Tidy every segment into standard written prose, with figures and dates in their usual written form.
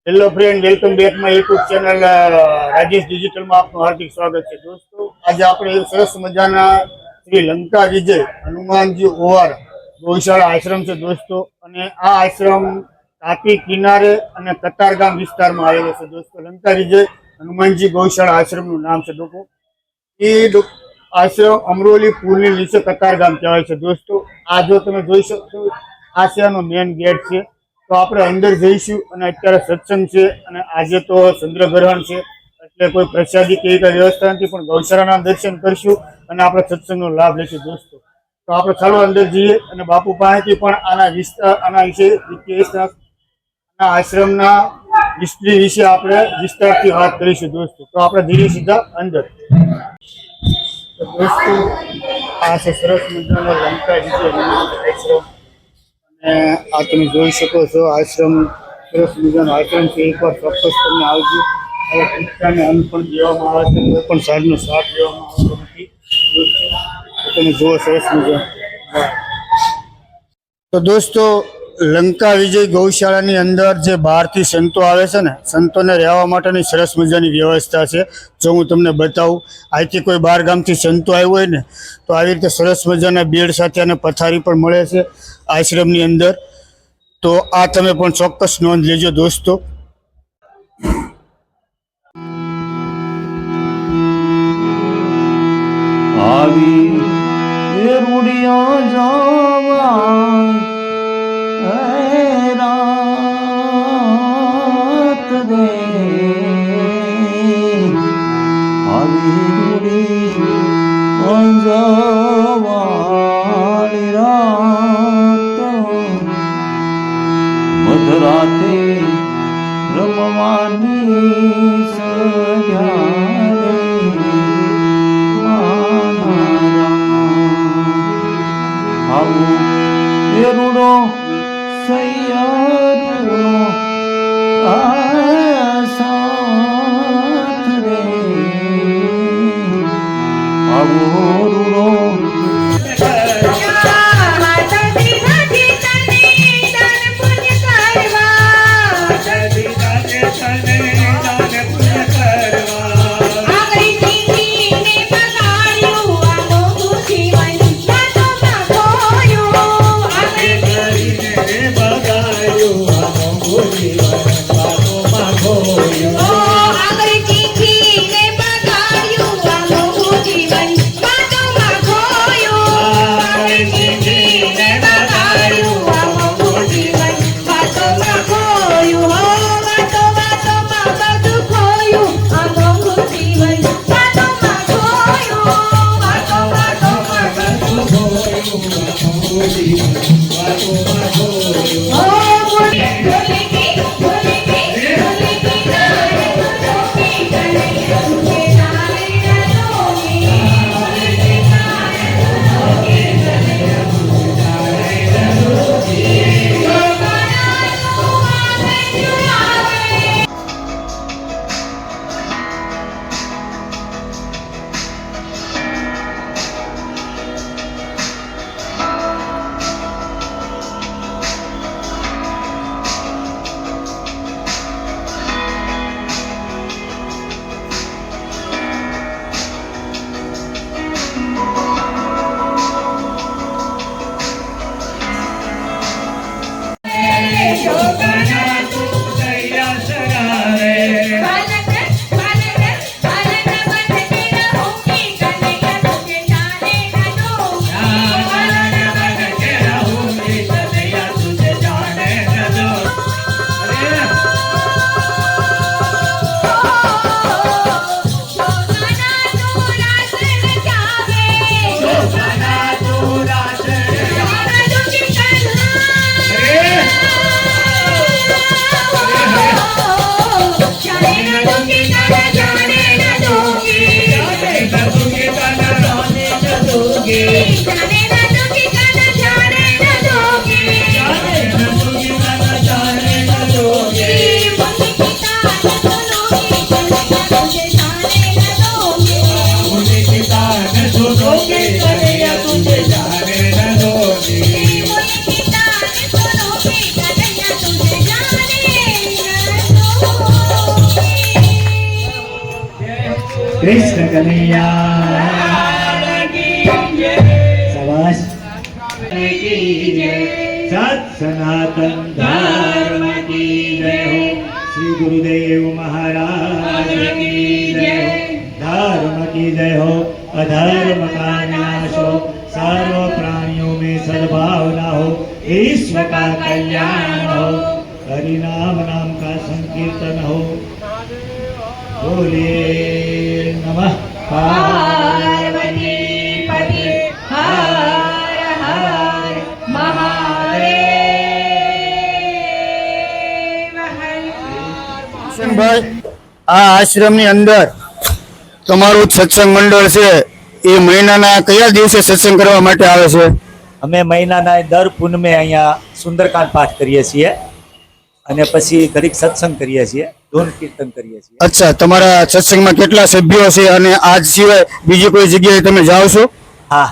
Hello friend, welcome back my YouTube channel Rajesh ડિજિટલમાં આપનું હાર્દિક સ્વાગત છે. દોસ્તો, આજે આપણે એક સરસ મજાના શ્રી લંકા વિજય હનુમાનજી ઓવાર ગૌશાળા આશ્રમ છે દોસ્તો. અને આ આશ્રમ તાપી કિનારે અને કતારગામ વિસ્તારમાં આવેલો છે દોસ્તો. લંકા વિજય હનુમાનજી ગૌશાળા આશ્રમનું નામ છે લોકો. એ આશ્રમ અમરોલી પુલની નીચે કતારગામ કહેવાય છે દોસ્તો. આ જો તમે જોઈ શકશો, આ છે આનો મેન ગેટ છે. તો આપણે અંદર જઈશું અને અત્યારે સત્સંગ છે અને આજે તો ચંદ્રગ્રહણ છે એટલે કોઈ પ્રસાદી કે એવી વ્યવસ્થા નથી, પણ ગૌશાળાના દર્શન કરશું અને આપણે સત્સંગનો લાભ લઈશું દોસ્તો. તો આપણે ચાલો અંદર જઈએ અને બાપુ પાસેથી પણ આના વિશે આશ્રમના હિસ્ટ્રી વિશે આપણે વિસ્તારથી વાત કરીશું દોસ્તો. તો આપણે જઈએ સીધા અંદર. તો દોસ્તો, આ છે સરસ મજાનો લંકા વિજય આશ્રમ. અને આ તમે જોઈ શકો છો, આશ્રમ સરસ મજાનો આશ્રમ છે. એકવાર ચોક્કસ તમને આવજો. હવે પિક્ચાને અન્ન પણ દેવામાં આવે છે, કોઈ પણ સારનો સાથ દેવામાં આવતો નથી. તો તમે જુઓ સરસ મજા. તો દોસ્તો, લંકા વિજય ગૌશાળાની અંદર જે બહારથી સંતો આવે છે ને, સંતોને રહેવા માટેની સરસ મજાની વ્યવસ્થા છે. જો હું તમને બતાવું, અહીંથી કોઈ બહાર ગામથી સંતો આવ્યો હોય ને તો આવી રીતે સરસ મજાના બેડ સાથે અને પથારી પણ મળે છે આશ્રમની અંદર. તો આ તમે પણ ચોક્કસ નોંધ લેજો દોસ્તો. આવી રૂડિયા જાવા રાત રે આવી રૂડિયા જાવાળી રાત મધરાતે રમવાની સજા રે આવું એરુડો સૈયારુડો સાથ રે આવો રૂડો कृष्ण कन्हैया शाबाश सत सनातन धर्म की जय हो। श्री गुरुदेव महाराज की जय हो। धर्म की जय हो। अधर्म का नाश हो। सर्व प्राणियों में सद्भावना हो। विश्व का कल्याण हो। हरि नाम नाम का संकीर्तन हो। बोले नमः पार्वती पति हर हर महादेव हर ભાઈ આ આશ્રમની અંદર તમારું સત્સંગ મંડળ છે એ મહિનાના કયા દિવસે સત્સંગ કરવા માટે આવે છે? અમે મહિનાના દર પૂનમે અહીંયા સુંદરકાંડ પાઠ કરીએ છીએ અને પછી ઘડીક સત્સંગ કરીએ છીએ, ધૂન કીર્તન કરીએ છીએ. અચ્છા, તમારા સત્સંગમાં કેટલા સભ્યો છે અને આજ સિવાય બીજી કોઈ જગ્યાએ તમે જાઓ છો? હા,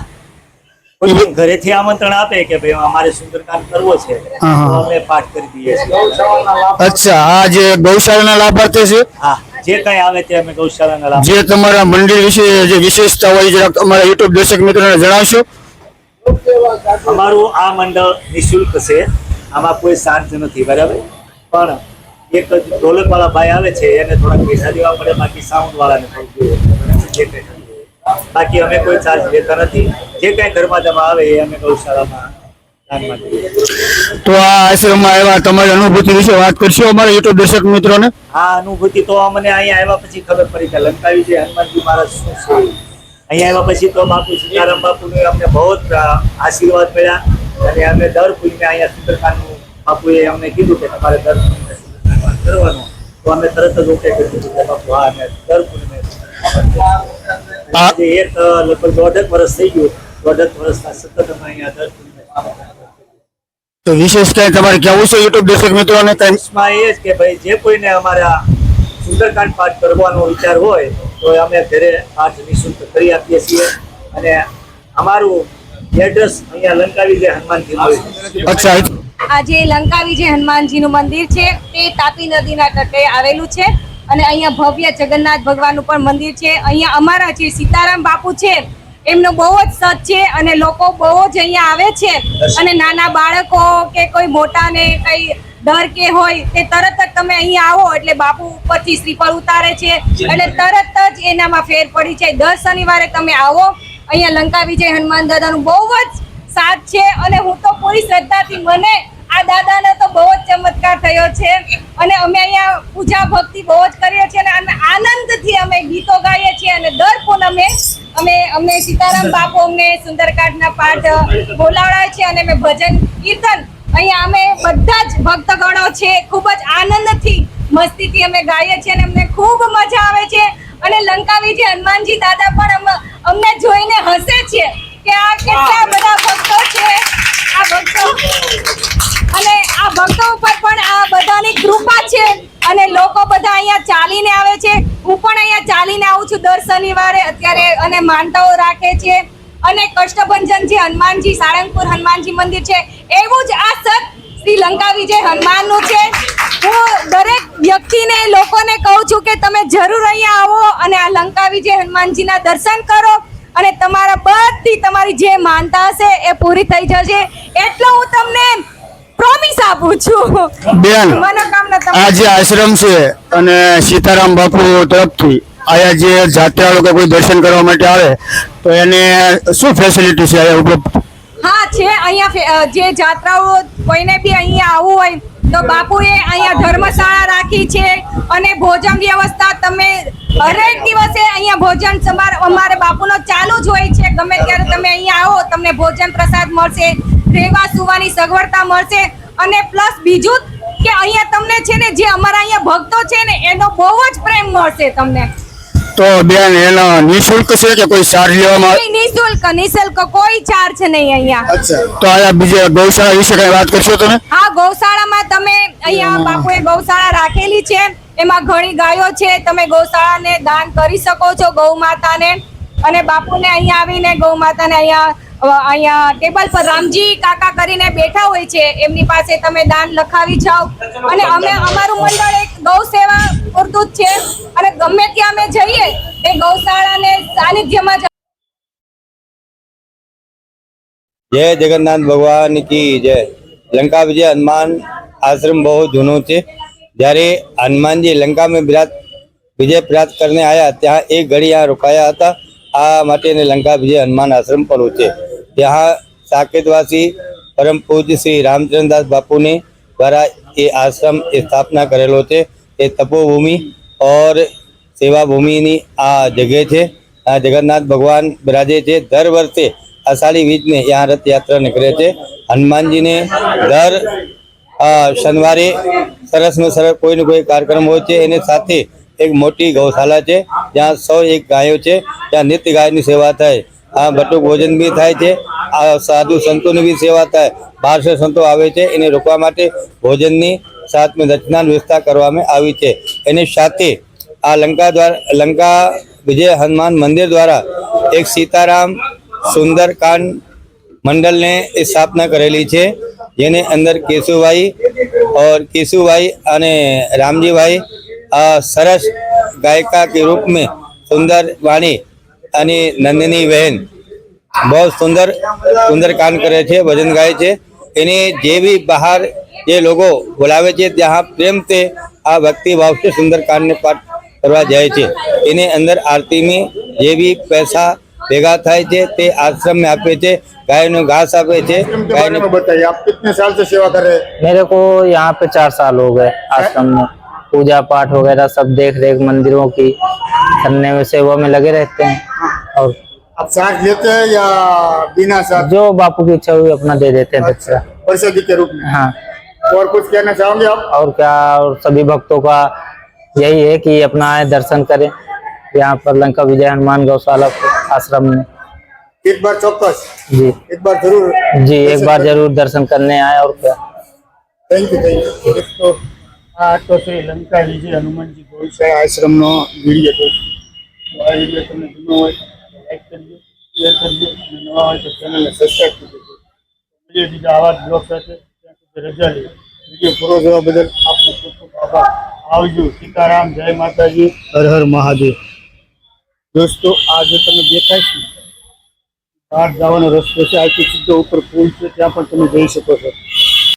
કોઈ પણ ઘરેથી આમંત્રણ આપે કે ભાઈ અમારે સુંદરકાંડ કરવો છે તો હા. અમે પાઠ કરી દઈએ છીએ. અચ્છા, આ જે ગૌશાળાના લાભાર્થી છે હા, જે કઈ આવે તે અમે ગૌશાળાના લાભ. જે તમારા મંદિર વિશે જે વિશેષતા હોય જરાક અમારા યુટ્યુબ દર્શક મિત્રોને જણાવશો? અમારું આ મંડળ નિઃશુલ્ક છે, આમાં કોઈ ચાર્જ નથી, બરાબર. પણ એક જ ઢોલક વાળા ભાઈ આવે છે એને થોડાક પૈસા દેવા પડે, બાકી સાઉન્ડ વાળાને થોડુંક દેવું પડે. જે કંઈ થતું હોય. બાકી અમે કોઈ ચાર્જ લેતા નથી. જે કઈ ધર્માદામાં આવે એ અમે ગૌશાળામાં દાનમાં દઈએ. તો આ આશ્રમમાં આવ્યા તમારી અનુભૂતિ વિશે વાત કરશો અમારા યુટ્યુબ દર્શક મિત્રોને? આ અનુભૂતિ તો અમને અહીંયા આવ્યા પછી ખબર પડી કે લંકાવી જે હનુમાનજી મહારાજ શું છે. અહીંયા આવ્યા પછી તો બાપુ સીતારામ બાપુને અમને બહુ જ આશીર્વાદ મળ્યા અને અમે દર પૂનમે અહીંયા સુંદરકાંડનું બાપુએ અમને કીધું કે તમારે દર પૂનમે સુંદરકાંડ કરવાનું. તો અમે તરત જ ઓકે કરી દીધું કે બાપુ હા અમે દર પૂનમે આજે એક લગભગ 1.5 વર્ષ થઈ ગયું. 1.5 વર્ષના સતત અમે અહીંયા દર પૂનમે તો વિશેષ કઈ તમારે કેવું છે યુટ્યુબ દર્શક મિત્રોને કઈ? માં એ જ કે ભાઈ જે કોઈને અમારા સુંદરકાંડ પાઠ કરવાનો વિચાર હોય તો અમે ઘરે પાઠ નિઃશુલ્ક કરી આપીએ છીએ. અને અમારું એડ્રેસ અહીંયા લંકાવી જે હનુમાનજી. અચ્છા, આજે લંકા વિજય હનુમાનજીનું મંદિર છે તે તાપી નદીના તટે આવેલું છે અને અહીંયા ભવ્ય જગન્નાથ ભગવાનનું પણ મંદિર છે. અહીંયા અમારા જે સીતારામ બાપુ છે એમનો બહુ જ સત છે અને લોકો બહુ જ અહીંયા આવે છે અને નાના બાળકો કે કોઈ મોટાને કઈ ડર કે હોય તે તરત જ તમે અહીંયા આવો એટલે બાપુ ઉપરથી શ્રીફળ ઉતારે છે એટલે તરત જ એનામાં ફેર પડી જાય. દર શનિવારે તમે આવો, અહીંયા લંકા વિજય હનુમાન દાદાનું બહુ જ સાથ છે અને હું તો પૂરી શ્રદ્ધાથી મને આ દાદાનો તો બહુ જ ચમત્કાર થયો છે અને અમે અહીંયા પૂજા ભક્તિ બહુ જ કરીએ છીએ અને આનંદથી અમે ગીતો ગાઈએ છીએ અને દર પૂનમે અમને સીતારામ બાપુ અમને સુંદરકાંડના પાઠ બોલાવડાવે છે અને અમે ભજન કીર્તન અહીંયા અમે બધા જ ભક્તગણો છે ખૂબ જ આનંદથી મસ્તીથી અમે ગાઈએ છીએ અને અમને ખૂબ મજા આવે છે અને લંકાવી જે હનુમાનજી દાદા પણ અમને જોઈને હસે છે કે આ કેટલા બધા ભક્તો છે. આ ભક્તો અને આ ભક્તો ઉપર પણ આ બધાની કૃપા છે અને લોકો બધા અહીંયા ચાલીને આવે છે. હું પણ અહીંયા ચાલીને આવું છું દર શનિવારે અત્યારે અને માનતાઓ રાખે છે અને કષ્ટભંજન જે હનુમાનજી સાળંગપુર હનુમાનજી મંદિર છે એવું જ આ સત શ્રી લંકા વિજય હનુમાનનું છે. હું દરેક વ્યક્તિને લોકોને કહું છું કે તમે જરૂર અહીંયા આવો અને આ લંકા વિજય હનુમાનજીના દર્શન કરો અને તમારા બધી તમારી જે માનતા હશે એ પૂરી થઈ જશે એટલો હું તમને પ્રોમિસ આપું છું. બેન, મનોકામના આ જે આશ્રમ છે અને સીતારામ બાપુ તરફથી આયા જે જાત્રાળુ કે કોઈ દર્શન કરવા માટે આવે તો એને શું ફેસિલિટી છે અહીંયા ઉપલબ્ધ? હા છે, અહીંયા જે જાત્રાઓ કોઈને બી અહીંયા આવવું હોય તો બાપુએ અહીંયા ધર્મશાળા રાખી છે અને ભોજન વ્યવસ્થા તમે હરેક દિવસે અહીંયા ભોજન અમારે બાપુનો ચાલુ જ હોય છે. ગમે ત્યારે તમે અહીંયા આવો તમને ભોજન પ્રસાદ મળશે, રહેવા સુવાની સગવડતા મળશે અને પ્લસ બીજું કે અહીંયા તમને છે ને જે અમારા અહીંયા ભક્તો છે ને એનો બહુ જ પ્રેમ મળશે તમને. તો બેન એનો નિઃશુલ્ક છે કે કોઈ ચાર્જ લેવામાં? નિઃશુલ્ક કોઈ ચાર્જ નહીં અહીંયા. અચ્છા, તો આયા બીજે ગૌશાળા વિશે કઈ વાત કરશો તમે? હા, ગૌશાળામાં તમે અહીંયા બાપુએ ગૌશાળા રાખેલી છે, એમાં ઘણી ગાયો છે. તમે ગૌશાળાને દાન કરી શકો છો ગૌ માતાને અને બાપુને અહીંયા આવીને ગૌ માતાને અહીંયા ટેબલ પર રામજી કાકા કરીને બેઠા હોય છે એમની પાસે તમે દાન લખાવી જાઓ અને અમારું મંડળ એક ગૌ સેવા પૂરતું જ છે અને ગમે ત્યાં અમે જઈએ તે ગૌશાળાને સાનિધ્યમાં જ जय जगन्नाथ भगवान की जय। लंका विजय हनुमान आश्रम बहुत जूनो છે। જ્યારે હનુમાનજી લંકામાં વિજય પ્રાપ્ત કરીને આવ્યા ત્યાં એક ઘડી यहाँ રોકાયા હતા। આ માટે લંકા વિજય હનુમાન આશ્રમ પડ્યું છે। ત્યાં સાકેતવાસી પરમ પૂજ્ય શ્રી રાमचंद्रदास बापू ने द्वारा ये आश्रम स्थापना करेलो છે। ये तपोभूमि और सेवा भूमिनी आ जगह છે। आ जगन्नाथ भगवान बराजे છે। दर वर्षे आषाढ़ी बीज ने यहाँ रथ यात्रा निकले थे। हनुमान जी ने दर शनिवारे सरस में सरस कोई न कोई कार्यक्रम हो साथे एक मोटी गौशाला है जहाँ 101 गायों है। जहाँ नित्य गाय की सेवा थाय। बटुक भोजन भी थाय छे। साधु संतों की भी सेवा थाय। बाहर से संतो आवे छे। इन्हें रोकवा माटे भोजन की साथ में दक्षिणा व्यवस्था करवामां आवी छे। एनी साथे आ लंका विजय हनुमान मंदिर द्वारा एक सीताराम सुंदरकांड मंडल ने स्थापना करेली है। जेने अंदर केशुभाई और रामजी भाई सरस गायिका के रूप में सुंदर वाणी અને નંદિની બહેન बहुत सुंदरकांड करे छे, भजन गाय छे। एने जे भी बाहर जे लोगो बोलावे छे त्यां प्रेम से आ भक्ति भाव से सुंदरकांड ने पाठ करवा जाए छे। एने अंदर आरती में जे भी पैसा भेगा थाय छे ते आश्रम में आपे छे। गाय नो घास आपे छे। आश्रम के बारे में बताइए, आप कितने साल से सेवा कर रहे हैं? मेरे को यहाँ पे 4 साल हो गए आश्रम में। पूजा पाठ वगैरह सब देख रेख मंदिरों की करने में सेवा में लगे रहते हैं। और आप चार्ज लेते हैं या बिना चार्ज? जो बापू की इच्छा हुई अपना दे देते हैं दक्षिणा। प्रसादी के रूप में। हाँ। और कुछ कहना चाहोगे आप? और क्या, और सभी भक्तों का यही है कि अपना आए दर्शन करें यहाँ पर लंका विजय हनुमान गौशाला आश्रम में। एक बार चौक्कस जी, एक बार जरूर जी एक बार जरूर दर्शन करने आए। और क्या, थैंक यू। तो श्री लंका विजय हनुमान जी गौशाला आश्रम नो वीडियो तो आ वीडियो તમને ગમ્યો હોય લાઈક કરજો, શેર કરજો અને નવા હોય તો ચેનલને સબસ્ક્રાઇબ કરજો। મળીએ બીજા આવા બ્લોગ સાથે। ત્યાં સુધી રજા લઈએ। વિડીયો પૂરો જોવા બદલ આપનો ખૂબ ખૂબ આભાર। આવજો। સીતારામ, જય માતાજી, હર હર મહાદેવ। દોસ્તો આ જે તમે દેખાય છે બહાર જવાનો રસ્તો છે। આથી સીધો ઉપર પુલ છે, ત્યાં પણ તમે જઈ શકો છો।